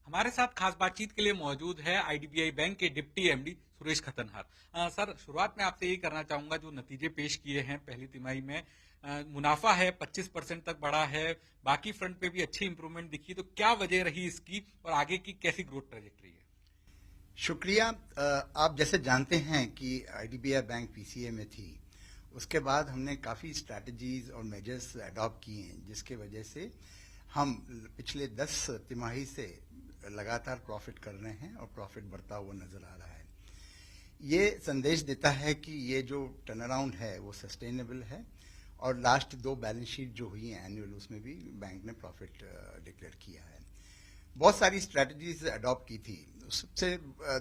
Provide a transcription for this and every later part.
हमारे साथ खास बातचीत के लिए मौजूद है आईडीबीआई बैंक के डिप्टी एमडी सुरेश खतनहर। सर, शुरुआत में आपसे यही करना चाहूंगा, जो नतीजे पेश किए हैं पहली तिमाही में, मुनाफा है 25% तक बढ़ा है, बाकी फ्रंट पे भी अच्छी इंप्रूवमेंट दिखी, तो क्या वजह रही इसकी और आगे की कैसी ग्रोथ ट्रेजेक्टरी है? शुक्रिया। आप जैसे जानते हैं कि आईडीबीआई बैंक पीसीए में थी, उसके बाद हमने काफ़ी स्ट्रैटेजीज और मेजर्स अडॉप्ट किए हैं, जिसके वजह से हम पिछले 10 तिमाही से लगातार प्रॉफिट कर रहे हैं और प्रॉफिट बढ़ता हुआ नजर आ रहा है। ये संदेश देता है कि ये जो टर्न अराउंड है वो सस्टेनेबल है, और लास्ट 2 बैलेंस शीट जो हुई है एनुअल, उसमें भी बैंक ने प्रॉफिट डिक्लेयर किया है। बहुत सारी स्ट्रैटेजीज अडॉप्ट की थी। सबसे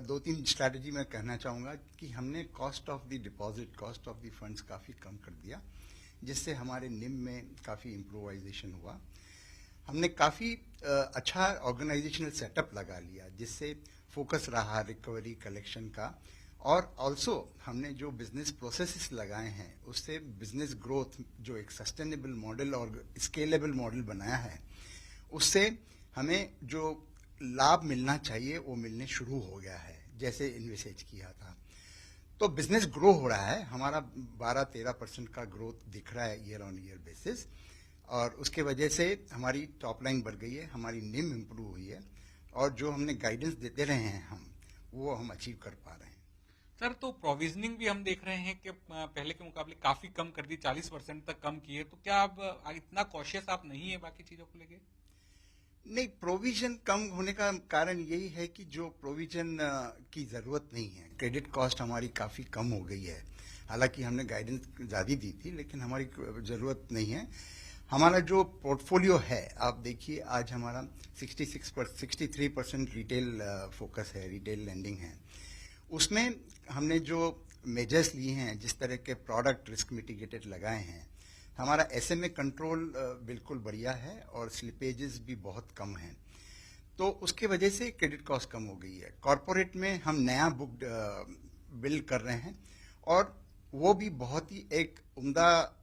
2-3 स्ट्रैटेजी मैं कहना चाहूँगा कि हमने cost of the deposit, cost of the funds काफ़ी कम कर दिया, जिससे हमारे निम में काफ़ी इम्प्रोवाइजेशन हुआ। हमने काफ़ी अच्छा ऑर्गेनाइजेशनल सेटअप लगा लिया, जिससे फोकस रहा रिकवरी कलेक्शन का, और ऑल्सो हमने जो बिजनेस प्रोसेसेस लगाए हैं उससे बिजनेस ग्रोथ, जो एक सस्टेनेबल मॉडल और स्केलेबल मॉडल बनाया है, उससे हमें जो लाभ मिलना चाहिए वो मिलने शुरू हो गया है, जैसे इन्वेस्ट किया था। तो बिजनेस ग्रो हो रहा है, हमारा 12-13% का ग्रोथ दिख रहा है ईयर ऑन ईयर बेसिस, और उसके वजह से हमारी टॉप लाइन बढ़ गई है, हमारी निम इम्प्रूव हुई है, और जो हमने गाइडेंस देते रहे हैं वो हम अचीव कर पा रहे हैं। सर, तो प्रोविजनिंग भी हम देख रहे हैं कि पहले के मुकाबले काफी कम कर दी, 40% तक कम की है, तो क्या अब इतना कॉशियस आप नहीं है बाकी चीजों को लेके? नहीं, प्रोविजन कम होने का कारण यही है कि जो प्रोविजन की जरूरत नहीं है, क्रेडिट कॉस्ट हमारी काफी कम हो गई है। हालांकि हमने गाइडेंस ज्यादा दी थी, लेकिन हमारी जरूरत नहीं है। हमारा जो पोर्टफोलियो है, आप देखिए आज हमारा 63% रिटेल फोकस है, रिटेल लेंडिंग है। उसमें हमने जो मेजर्स लिए हैं, जिस तरह के प्रोडक्ट रिस्क मिटिगेटेड लगाए हैं, हमारा एसएमए कंट्रोल बिल्कुल बढ़िया है और स्लिपेजेस भी बहुत कम हैं, तो उसके वजह से क्रेडिट कॉस्ट कम हो गई है। कॉरपोरेट में हम नया बुक बिल्ड कर रहे हैं, और वो भी बहुत ही एक उम्दा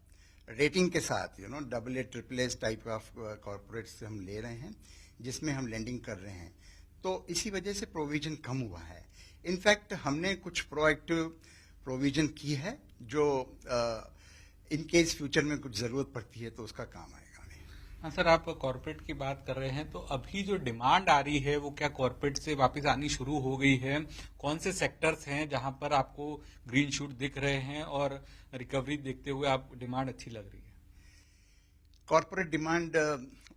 रेटिंग के साथ, AA AAA type of corporate से हम ले रहे हैं, जिसमें हम लेंडिंग कर रहे हैं, तो इसी वजह से प्रोविजन कम हुआ है। इनफैक्ट हमने कुछ प्रोएक्टिव प्रोविजन की है, जो इन केस फ्यूचर में कुछ जरूरत पड़ती है तो उसका काम आएगा। हाँ सर, आप कॉर्पोरेट की बात कर रहे हैं, तो अभी जो डिमांड आ रही है वो क्या कॉर्पोरेट से वापस आनी शुरू हो गई है? कौन से सेक्टर्स हैं जहां पर आपको ग्रीन शूट दिख रहे हैं और रिकवरी देखते हुए आप डिमांड अच्छी लग रही है? कॉर्पोरेट डिमांड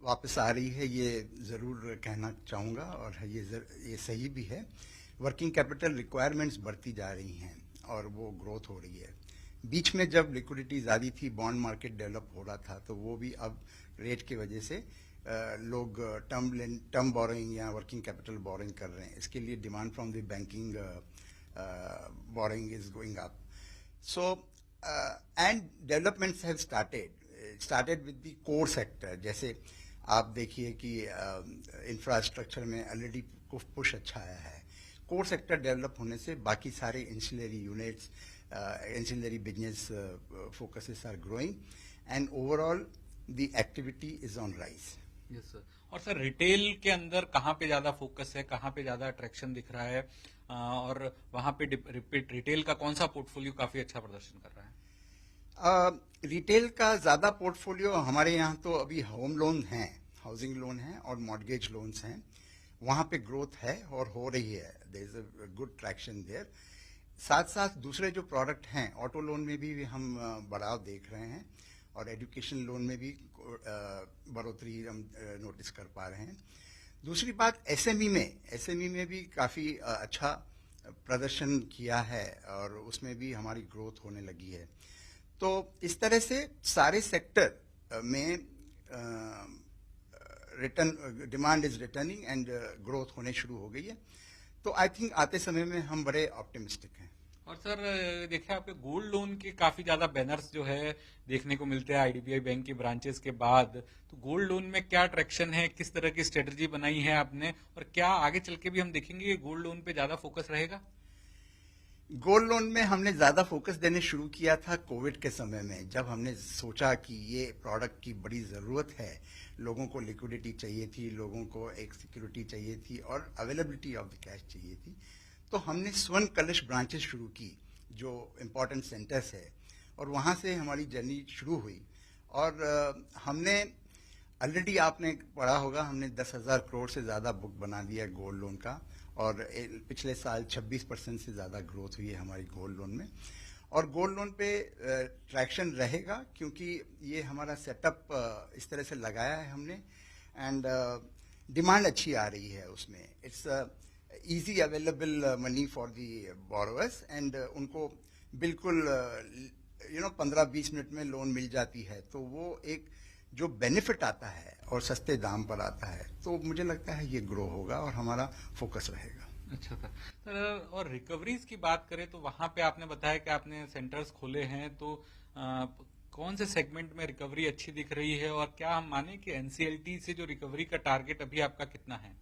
वापस आ रही है, ये जरूर कहना चाहूँगा, और ये सही भी है। वर्किंग कैपिटल रिक्वायरमेंट्स बढ़ती जा रही हैं और वो ग्रोथ हो रही है। बीच में जब लिक्विडिटी ज़्यादा थी, बॉन्ड मार्केट डेवलप हो रहा था, तो वो भी अब रेट की वजह से लोग टर्म बोरोइंग या वर्किंग कैपिटल बोरोइंग कर रहे हैं। इसके लिए demand from the banking borrowing is going up. So and developments have started with the core sector. जैसे आप देखिए कि इंफ्रास्ट्रक्चर में ऑलरेडी पुश अच्छा आया है। कोर सेक्टर डेवलप होने से बाकी सारे ancillary units, ancillary business focuses are growing, and overall the activity is on rise. Yes sir. और सर, रिटेल के अंदर कहाँ पे ज्यादा फोकस है, कहाँ पे ज्यादा अट्रैक्शन दिख रहा है, और वहां पे रिटेल का कौन सा पोर्टफोलियो काफी अच्छा प्रदर्शन कर रहा है? रिटेल का ज्यादा पोर्टफोलियो हमारे यहाँ तो अभी होम लोन हैं, हाउसिंग लोन है और मॉर्गेज लोन्स हैं, वहां पे ग्रोथ है और हो रही है। There is a good traction there. साथ साथ दूसरे जो प्रोडक्ट हैं, ऑटो लोन में भी हम बढ़ाव देख रहे हैं, और एजुकेशन लोन में भी बढ़ोतरी हम नोटिस कर पा रहे हैं। दूसरी बात, एसएमई में भी काफ़ी अच्छा प्रदर्शन किया है, और उसमें भी हमारी ग्रोथ होने लगी है। तो इस तरह से सारे सेक्टर में demand is returning and growth होने शुरू हो गई है। तो आई थिंक आते समय में हम बड़े ऑप्टिमिस्टिक हैं। और सर, देखिए आपके गोल्ड लोन के काफी ज्यादा बैनर्स जो है देखने को मिलते हैं आईडीबीआई बैंक की ब्रांचेस के बाद, तो गोल्ड लोन में क्या ट्रैक्शन है, किस तरह की स्ट्रेटजी बनाई है आपने, और क्या आगे चल के भी हम देखेंगे कि गोल्ड लोन पे ज्यादा फोकस रहेगा? गोल्ड लोन में हमने ज्यादा फोकस देने शुरू किया था कोविड के समय में, जब हमने सोचा कि ये प्रोडक्ट की बड़ी जरूरत है, लोगों को लिक्विडिटी चाहिए थी, लोगों को एक सिक्योरिटी चाहिए थी और अवेलेबिलिटी ऑफ द कैश चाहिए थी। तो हमने स्वर्ण कलश ब्रांचेस शुरू की जो इम्पोर्टेंट सेंटर्स है, और वहां से हमारी जर्नी शुरू हुई। और हमने ऑलरेडी, आपने पढ़ा होगा, हमने 10,000 करोड़ से ज्यादा बुक बना लिया गोल्ड लोन का, और पिछले साल 26% से ज्यादा ग्रोथ हुई है हमारी गोल्ड लोन में। और गोल्ड लोन पे ट्रैक्शन रहेगा क्योंकि ये हमारा सेटअप इस तरह से लगाया है हमने, एंड डिमांड अच्छी आ रही है उसमें। It's easy available money for the borrowers, and उनको बिल्कुल 15-20 मिनट में लोन मिल जाती है। तो वो एक जो बेनिफिट आता है और सस्ते दाम पर आता है, तो मुझे लगता है ये ग्रो होगा और हमारा फोकस रहेगा। अच्छा सर, और रिकवरीज की बात करें तो वहां पे आपने बताया कि आपने सेंटर्स खोले हैं, तो कौन से सेगमेंट में रिकवरी अच्छी दिख रही है, और क्या हम माने कि एनसीएलटी से जो रिकवरी का टारगेट अभी आपका कितना है?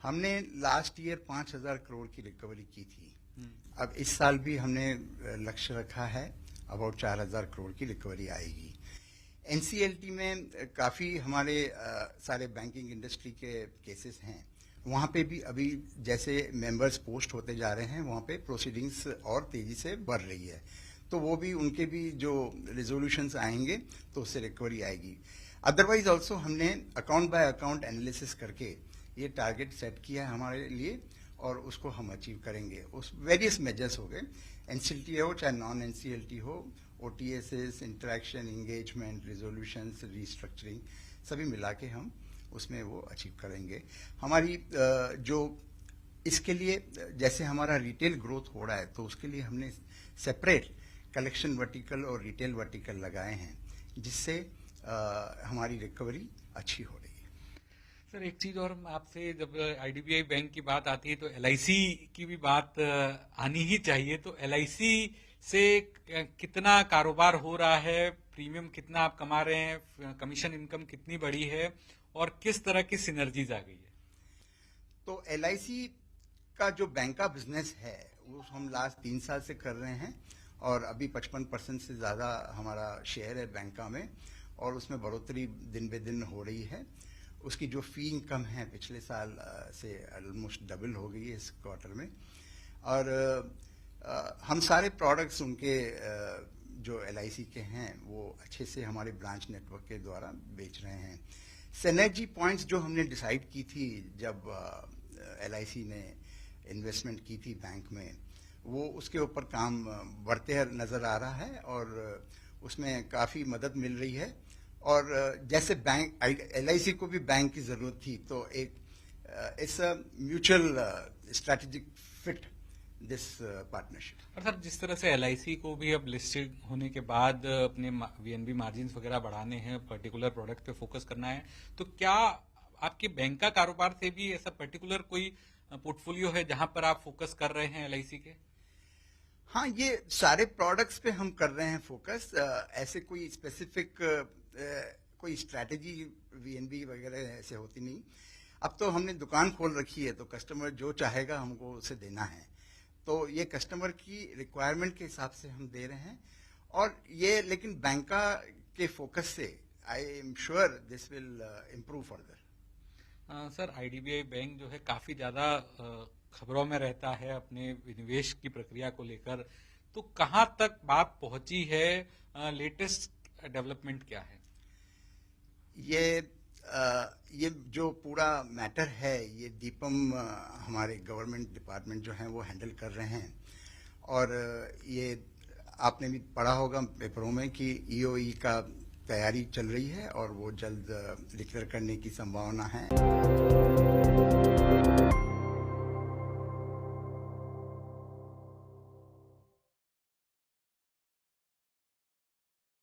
हमने लास्ट ईयर 5,000 करोड़ की रिकवरी की थी। अब इस साल भी हमने लक्ष्य रखा है, अबाउट 4,000 करोड़ की रिकवरी आएगी। एनसीएलटी में काफी हमारे सारे बैंकिंग इंडस्ट्री के केसेस हैं, वहां पे भी अभी जैसे मेंबर्स पोस्ट होते जा रहे हैं, वहां पे प्रोसीडिंग्स और तेजी से बढ़ रही है। तो वो भी, उनके भी जो रेजोल्यूशंस आएंगे तो उससे रिकवरी आएगी। अदरवाइज ऑल्सो हमने अकाउंट बाय अकाउंट एनालिसिस करके ये टारगेट सेट किया है हमारे लिए, और उसको हम अचीव करेंगे। उस वेरियस मेजर्स हो गए, एनसीएलटी हो चाहे नॉन एनसीएलटी हो, ओटीएसएस, इंटरेक्शन, इंगेजमेंट, रिजोल्यूशंस, रिस्ट्रक्चरिंग, सभी मिला के हम उसमें वो अचीव करेंगे। हमारी जो इसके लिए, जैसे हमारा रिटेल ग्रोथ हो रहा है, तो उसके लिए हमने सेपरेट कलेक्शन वर्टिकल और रिटेल वर्टिकल लगाए हैं, जिससे हमारी रिकवरी अच्छी हो रही है। सर, एक चीज और आपसे, जब आईडीबीआई बैंक की बात आती है तो एलआईसी की भी बात आनी ही चाहिए। तो एलआईसी से कितना कारोबार हो रहा है, प्रीमियम कितना आप कमा रहे हैं, कमीशन इनकम कितनी बढ़ी है, और किस तरह की सिनर्जीज आ गई है? तो एलआईसी का जो बैंक का बिजनेस है वो हम लास्ट 3 साल से कर रहे हैं, और अभी 55% से ज्यादा हमारा शेयर है बैंका में, और उसमें बढ़ोतरी दिन बे दिन हो रही है। उसकी जो फी इनकम है पिछले साल से ऑलमोस्ट डबल हो गई है इस क्वार्टर में। और हम सारे प्रोडक्ट्स उनके जो एलआईसी के हैं वो अच्छे से हमारे ब्रांच नेटवर्क के द्वारा बेच रहे हैं। सिनर्जी पॉइंट्स जो हमने डिसाइड की थी जब एलआईसी ने इन्वेस्टमेंट की थी बैंक में, वो उसके ऊपर काम बढ़ते नजर आ रहा है, और उसमें काफी मदद मिल रही है। और जैसे बैंक, एलआईसी को भी बैंक की जरूरत थी, तो एक it's a mutual strategic fit this partnership. और सर, जिस तरह से एलआईसी को भी अब लिस्टेड होने के बाद अपने वीएनबी मार्जिन वगैरह बढ़ाने हैं, पर्टिकुलर प्रोडक्ट पे फोकस करना है, तो क्या आपके बैंक का कारोबार से भी ऐसा पर्टिकुलर कोई पोर्टफोलियो है जहां पर आप फोकस कर रहे हैं एलआईसी के? हाँ, ये सारे प्रोडक्ट्स पे हम कर रहे हैं फोकस। ऐसे कोई स्पेसिफिक कोई स्ट्रैटेजी वीएनबी वगैरह ऐसे होती नहीं। अब तो हमने दुकान खोल रखी है, तो कस्टमर जो चाहेगा हमको उसे देना है, तो ये कस्टमर की रिक्वायरमेंट के हिसाब से हम दे रहे हैं। और ये लेकिन बैंका के फोकस से I am sure this will improve further. Sir, IDBI bank जो है काफी ज्यादा खबरों में रहता है अपने निवेश की प्रक्रिया को लेकर, तो कहां तक बात पहुंची है, लेटेस्ट डेवलपमेंट क्या है? ये जो पूरा मैटर है, ये दीपम हमारे गवर्नमेंट डिपार्टमेंट जो है वो हैंडल कर रहे हैं। और ये आपने भी पढ़ा होगा पेपरों में कि ईओई का तैयारी चल रही है, और वो जल्द डिक्लेयर करने की संभावना है।